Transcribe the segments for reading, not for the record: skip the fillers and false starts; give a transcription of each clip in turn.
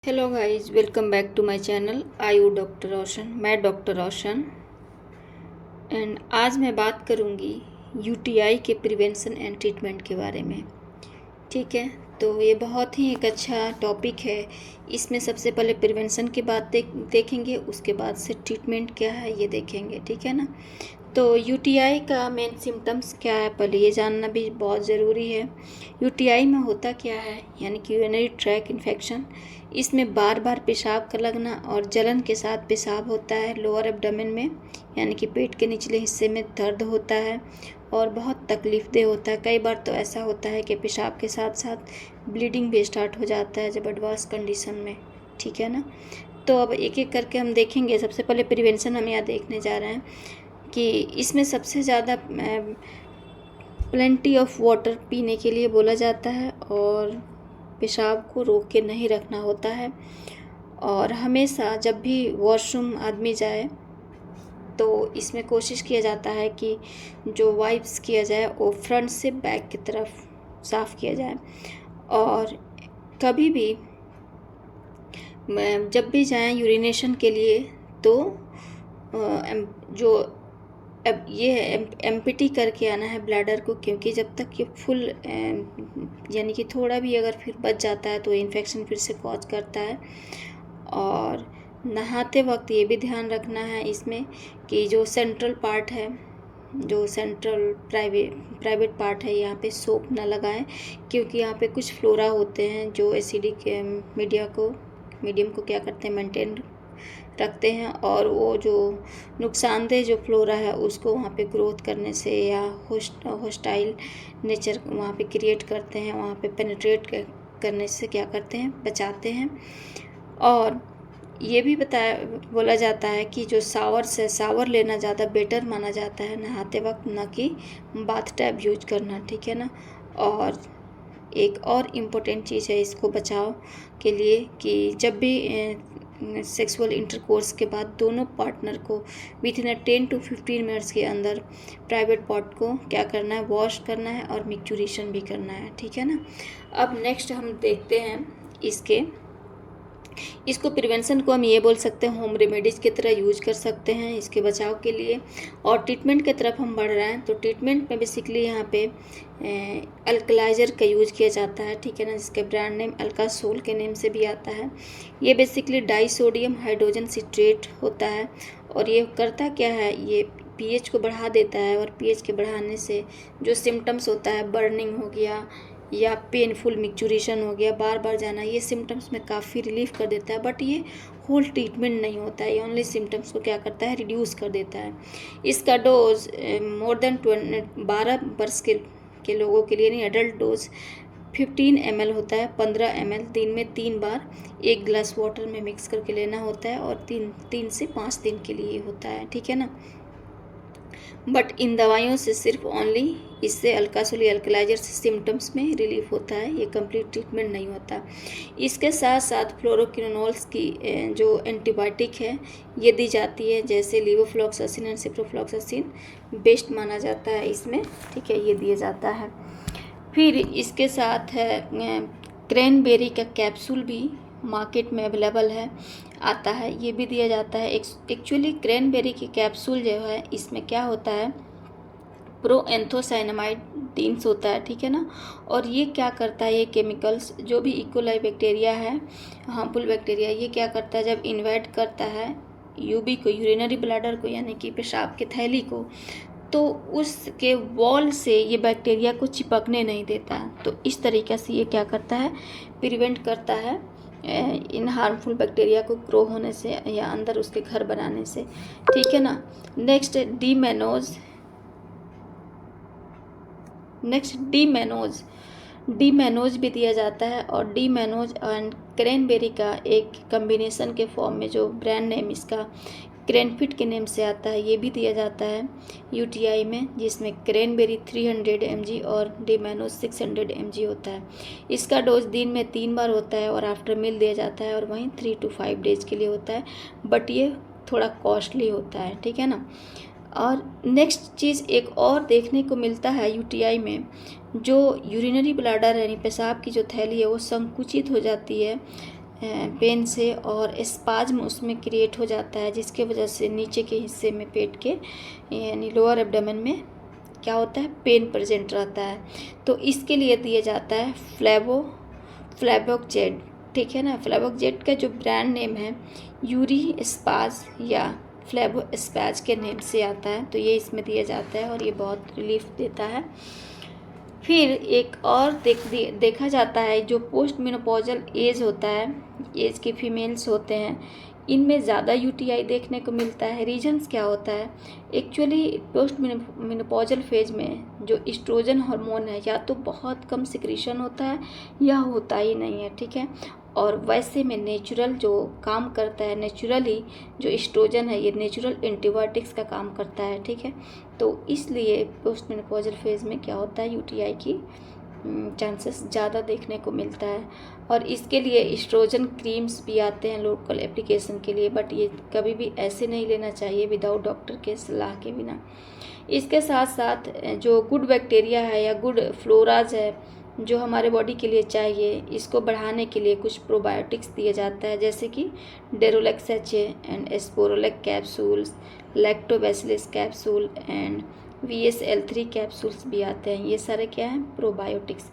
Hello guys, welcome back to my channel Ayu doctor Roshan. मैं doctor Roshan and आज मैं बात करूंगी यूटीआई के प्रिवेंशन एंड ट्रीटमेंट के बारे में। ठीक है, तो ये बहुत ही एक अच्छा टॉपिक है। इसमें सबसे पहले प्रिवेंशन की बात देखेंगे, उसके बाद से ट्रीटमेंट क्या है ये देखेंगे। ठीक है ना। तो यूटीआई का मेन सिम्टम्स क्या है, पहले ये जानना भी बहुत ज़रूरी है। यूटीआई में होता क्या है, यानी कि यूरिनरी ट्रैक इन्फेक्शन। इसमें बार बार पेशाब का लगना और जलन के साथ पेशाब होता है। लोअर एब्डोमेन में यानी कि पेट के निचले हिस्से में दर्द होता है और बहुत तकलीफदेह होता है। कई बार तो ऐसा होता है कि पेशाब के साथ साथ ब्लीडिंग भी स्टार्ट हो जाता है जब एडवर्स कंडीशन में। ठीक है ना। तो अब एक एक करके हम देखेंगे। सबसे पहले प्रिवेंशन हम यहाँ देखने जा रहे हैं कि इसमें सबसे ज़्यादा प्लेंटी ऑफ वाटर पीने के लिए बोला जाता है और पेशाब को रोक के नहीं रखना होता है। और हमेशा जब भी वॉशरूम आदमी जाए तो इसमें कोशिश किया जाता है कि जो वाइप्स किया जाए वो फ्रंट से बैक की तरफ साफ़ किया जाए। और कभी भी जब भी जाएं यूरिनेशन के लिए तो जो अब ये एम्प्टी करके आना है ब्लैडर को, क्योंकि जब तक ये फुल यानी कि थोड़ा भी अगर फिर बच जाता है तो इन्फेक्शन फिर से कॉज करता है। और नहाते वक्त ये भी ध्यान रखना है इसमें कि जो सेंट्रल पार्ट है, जो सेंट्रल प्राइवेट पार्ट है, यहाँ पे सोप ना लगाएं, क्योंकि यहाँ पे कुछ फ्लोरा होते हैं जो एसिडिक मीडियम को क्या करते हैं, मेंटेन रखते हैं। और वो जो नुकसानदेह जो फ्लोरा है उसको वहाँ पे ग्रोथ करने से या होस्टाइल नेचर वहाँ पे क्रिएट करते हैं, वहाँ पे पेनिट्रेट करने से क्या करते हैं, बचाते हैं। और ये भी बोला जाता है कि जो शावर लेना ज़्यादा बेटर माना जाता है नहाते वक्त, ना कि बाथ टैब यूज करना। ठीक है ना। और एक और इम्पोर्टेंट चीज़ है इसको बचाव के लिए कि जब भी सेक्सुअल इंटरकोर्स के बाद दोनों पार्टनर को विद इन 10 to 15 मिनट्स के अंदर प्राइवेट पार्ट को क्या करना है, वॉश करना है और मिक्चुरेशन भी करना है। ठीक है ना। अब नेक्स्ट हम देखते हैं इसको प्रिवेंशन को हम ये बोल सकते हैं होम रेमेडीज़ की तरह यूज कर सकते हैं इसके बचाव के लिए। और ट्रीटमेंट की तरफ हम बढ़ रहे हैं तो ट्रीटमेंट में बेसिकली यहाँ पे अल्कलाइजर का यूज किया जाता है। ठीक है ना, जिसके ब्रांड नेम अल्कासोल के नेम से भी आता है। ये basically die sodium hydrogen citrate होता है और ये करता क्या है, ये पीएच को बढ़ा देता है। और पीएच के बढ़ाने से जो सिम्टम्स होता है, बर्निंग हो गया या पेनफुल मिक्चुरेशन हो गया, बार बार जाना, ये सिम्टम्स में काफ़ी रिलीफ कर देता है। बट ये होल ट्रीटमेंट नहीं होता है, ये ओनली सिम्टम्स को क्या करता है, रिड्यूस कर देता है। इसका डोज मोर देन 12 वर्ष के लोगों के लिए, नहीं, एडल्ट डोज 15 ml होता है। 15 ml दिन में 3 बार 1 ग्लास वाटर में मिक्स करके लेना होता है और 3 से 5 दिन के लिए होता है। ठीक है ना। बट इन दवाइयों से सिर्फ ओनली इससे अल्कासोल अल्कलाइजर से सिम्टम्स में रिलीफ होता है, ये कंप्लीट ट्रीटमेंट नहीं होता। इसके साथ साथ फ्लोरोक्विनोल्स की जो एंटीबायोटिक है ये दी जाती है, जैसे लीवोफ्लॉक्सासिन एंड सिप्रोफ्लॉक्सासिन बेस्ट माना जाता है इसमें। ठीक है, ये दिया जाता है। फिर इसके साथ है क्रैनबेरी का कैप्सूल भी मार्केट में अवेलेबल है, आता है, ये भी दिया जाता है। एक्चुअली क्रैनबेरी की कैप्सूल जो है इसमें क्या होता है, प्रोएंथोसाइनामाइड होता है। ठीक है ना। और ये क्या करता है, ये केमिकल्स जो भी इकोलाई बैक्टीरिया है, हार्मफुल बैक्टीरिया, ये क्या करता है, जब इन्वाइट करता है यूबी को, यूरिनरी ब्लैडर को, यानी कि पेशाब के थैली को, तो उसके वॉल से ये बैक्टीरिया को चिपकने नहीं देता। तो इस तरीके से ये क्या करता है, प्रिवेंट करता है इन हार्मफुल बैक्टीरिया को ग्रो होने से या अंदर उसके घर बनाने से। ठीक है ना। नेक्स्ट डीमेनोज भी दिया जाता है। और डीमेनोज एंड क्रैनबेरी का एक कम्बिनेशन के फॉर्म में, जो ब्रांड नेम इसका क्रैनफिट के नेम से आता है, ये भी दिया जाता है यूटीआई में, जिसमें क्रैनबेरी 300 mg और डीमेनोज 600 mg होता है। इसका डोज दिन में 3 बार होता है और आफ्टर मील दिया जाता है, और वहीं 3 to 5 डेज के लिए होता है। बट ये थोड़ा कॉस्टली होता है। ठीक है ना। और नेक्स्ट चीज़ एक और देखने को मिलता है यूटीआई में, जो यूरिनरी ब्लैडर यानी पेशाब की जो थैली है वो संकुचित हो जाती है पेन से और स्पाज्म उसमें क्रिएट हो जाता है, जिसके वजह से नीचे के हिस्से में पेट के यानी लोअर एब्डोमेन में क्या होता है, पेन प्रेजेंट रहता है। तो इसके लिए दिया जाता है फ्लेवोक्जेड, ठीक है ना। फ्लेवोक्जेड का जो ब्रांड नेम है यूरी स्पाज या फ्लेवोस्पैज के नेम से आता है, तो ये इसमें दिया जाता है और ये बहुत रिलीफ देता है। फिर एक और देखा जाता है जो पोस्ट मेनोपॉजल एज होता है, एज के फीमेल्स होते हैं, इनमें ज़्यादा यूटीआई देखने को मिलता है। रीजंस क्या होता है, एक्चुअली पोस्ट मेनोपॉजल फेज में जो एस्ट्रोजन हार्मोन है या तो बहुत कम सिक्रीशन होता है या होता ही नहीं है, ठीक है। और वैसे में नेचुरल जो काम करता है, नेचुरली जो एस्ट्रोजन है ये नेचुरल एंटीबायोटिक्स का काम करता है, ठीक है। तो इसलिए पोस्ट मेनोपॉजल फेज में क्या होता है, यूटीआई की चांसेस ज़्यादा देखने को मिलता है। और इसके लिए एस्ट्रोजन क्रीम्स भी आते हैं लोकल एप्लीकेशन के लिए, बट ये कभी भी ऐसे नहीं लेना चाहिए विदाउट डॉक्टर के सलाह के बिना। इसके साथ साथ जो गुड बैक्टीरिया है या गुड फ्लोराज है जो हमारे बॉडी के लिए चाहिए, इसको बढ़ाने के लिए कुछ प्रोबायोटिक्स दिया जाता है, जैसे कि डेरोलेक्स एच एंड एस्पोरोलेक capsules, lactobacillus capsule and VSL3 capsules भी आते हैं। ये सारे क्या हैं, प्रोबायोटिक्स।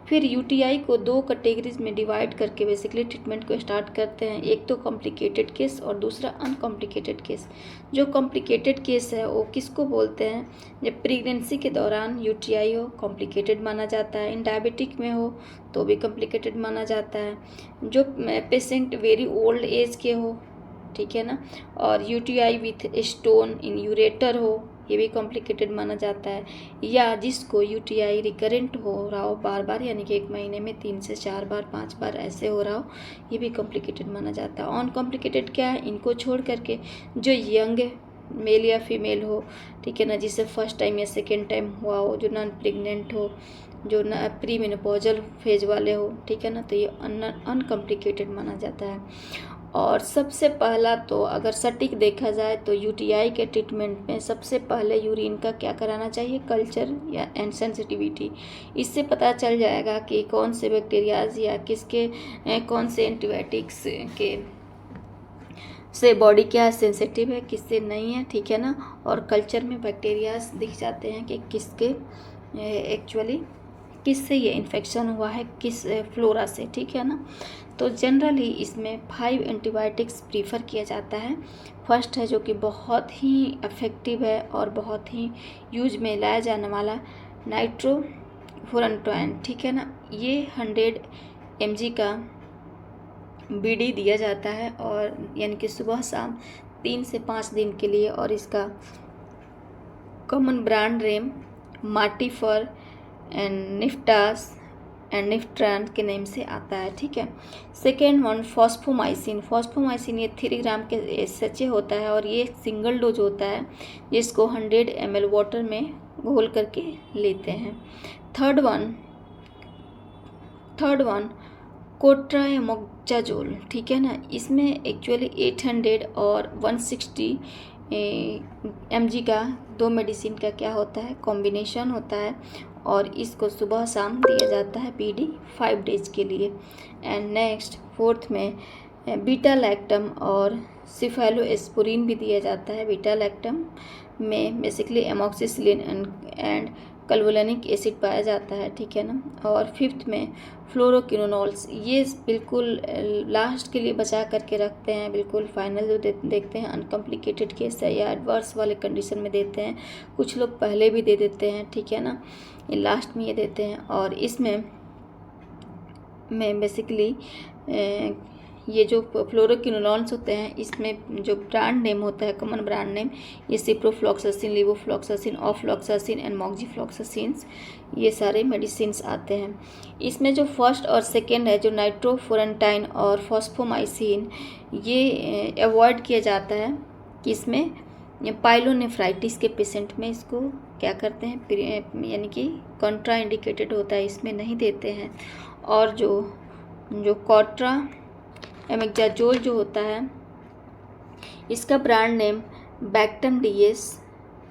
फिर यूटीआई को 2 कैटेगरीज में डिवाइड करके बेसिकली ट्रीटमेंट को स्टार्ट करते हैं। एक तो कॉम्प्लिकेटेड केस और दूसरा अनकॉम्प्लिकेटेड केस। जो कॉम्प्लिकेटेड केस है वो किसको बोलते हैं, जब प्रेगनेंसी के दौरान यूटीआई हो कॉम्प्लिकेटेड माना जाता है, इन डायबिटिक में हो तो भी कॉम्प्लिकेटेड माना जाता है, जो पेशेंट वेरी ओल्ड एज के हो, ठीक है ना, और UTI with stone in ureter हो ये भी कॉम्प्लिकेटेड माना जाता है, या जिसको यूटीआई रिकरेंट हो रहा हो बार बार, यानी कि 1 महीने में 3 से 4 बार 5 बार ऐसे हो रहा हो, ये भी कॉम्प्लिकेटेड माना जाता है। अनकॉम्प्लिकेटेड क्या है, इनको छोड़ करके जो यंग मेल या फीमेल हो, ठीक है ना, जिसे फर्स्ट टाइम या सेकेंड टाइम हुआ हो, जो नॉन प्रेग्नेंट हो, जो न प्री मेनोपॉजल फेज वाले हो, ठीक है ना, तो ये अनकॉम्प्लिकेटेड माना जाता है। और सबसे पहला तो अगर सटीक देखा जाए तो यूटीआई के ट्रीटमेंट में सबसे पहले यूरिन का क्या कराना चाहिए, कल्चर या एंड सेंसिटिविटी। इससे पता चल जाएगा कि कौन से बैक्टीरियाज या किसके कौन से एंटीबायोटिक्स के से बॉडी क्या सेंसिटिव है, किससे नहीं है, ठीक है ना। और कल्चर में बैक्टीरियाज दिख जाते हैं कि किसके एक्चुअली किससे ये इन्फेक्शन हुआ है, किस फ्लोरा से, ठीक है ना। तो जनरली इसमें 5 एंटीबायोटिक्स प्रीफर किया जाता है। फर्स्ट है जो कि बहुत ही इफ़ेक्टिव है और बहुत ही यूज में लाया जाने वाला नाइट्रोफुरेंटोइन, ठीक है ना। ये 100 mg का BD दिया जाता है और यानी कि सुबह शाम 3 से 5 दिन के लिए, और इसका common brand name Martifur and Niftas and Niftran के नेम से आता है, ठीक है। Second one fosfomycin. फॉस्फोमाइसिन ये 3 ग्राम के सच्चे होता है और ये सिंगल डोज होता है, जिसको 100 ml वाटर में घोल करके लेते हैं। थर्ड वन कोट्राइमोक्साजोल, ठीक है ना। इसमें एक्चुअली 800 और 160 mg का 2 मेडिसिन का क्या होता है, कॉम्बिनेशन होता है, और इसको सुबह शाम दिया जाता है BD 5 डेज के लिए। एंड नेक्स्ट 4th में बीटा लैक्टम और सिफेलोस्पोरिन भी दिया जाता है। बीटा लैक्टम में बेसिकली एमॉक्सिसिलिन एंड क्लवोलेनिक एसिड पाया जाता है, ठीक है ना। और 5th में फ्लोरोक्विनोल्स, ये बिल्कुल लास्ट के लिए बचा करके रखते हैं, बिल्कुल फाइनल जो देखते हैं अनकॉम्प्लिकेटेड केस है या एडवर्स वाले कंडीशन में देते हैं। कुछ लोग पहले भी दे देते हैं, ठीक है ना, लास्ट में ये देते हैं। और इसमें बेसिकली ये जो फ्लोरोक्विनोलॉन्स होते हैं, इसमें जो ब्रांड नेम होता है, कॉमन ब्रांड नेम, ये सिप्रोफ्लॉक्सासिन, लिवोफ्लॉक्सासिन, ऑफ्लॉक्सासिन एंड मॉक्सीफ्लॉक्सासिन्स, ये सारे मेडिसिन्स आते हैं। इसमें जो फर्स्ट और सेकेंड है, जो नाइट्रोफुरेंटाइन और फॉस्फोमाइसिन, ये अवॉइड किया जाता है कि इसमें पाइलोनेफ्राइटिस के पेशेंट में इसको क्या करते हैं, यानी कि कॉन्ट्रा इंडिकेटेड होता है, इसमें नहीं देते हैं। और जो कॉट्रा एमेक्साजोल जो होता है, इसका brand name Bactum DS,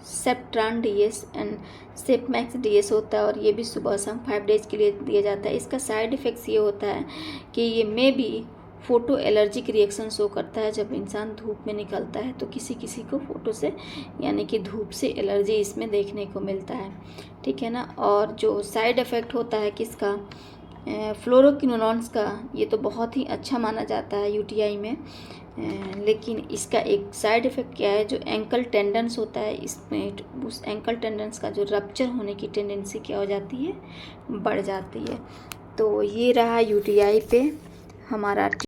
Septran DS and Sepmax DS होता है, और ये भी सुबह शाम 5 डेज के लिए दिया जाता है। इसका साइड इफ़ेक्ट्स ये होता है कि ये may be photo allergic reaction show करता है। जब इंसान धूप में निकलता है तो किसी किसी को फ़ोटो से यानी कि धूप से एलर्जी इसमें देखने को मिलता है, ठीक है ना। और जो साइड इफ़ेक्ट होता है किसका, फ्लोरोक्विनोलोन्स का, ये तो बहुत ही अच्छा माना जाता है यूटीआई में, लेकिन इसका एक साइड इफ़ेक्ट क्या है, जो एंकल टेंडेंस होता है इसमें, उस एंकल टेंडेंस का जो रप्चर होने की टेंडेंसी क्या हो जाती है, बढ़ जाती है। तो ये रहा यूटीआई पे हमारा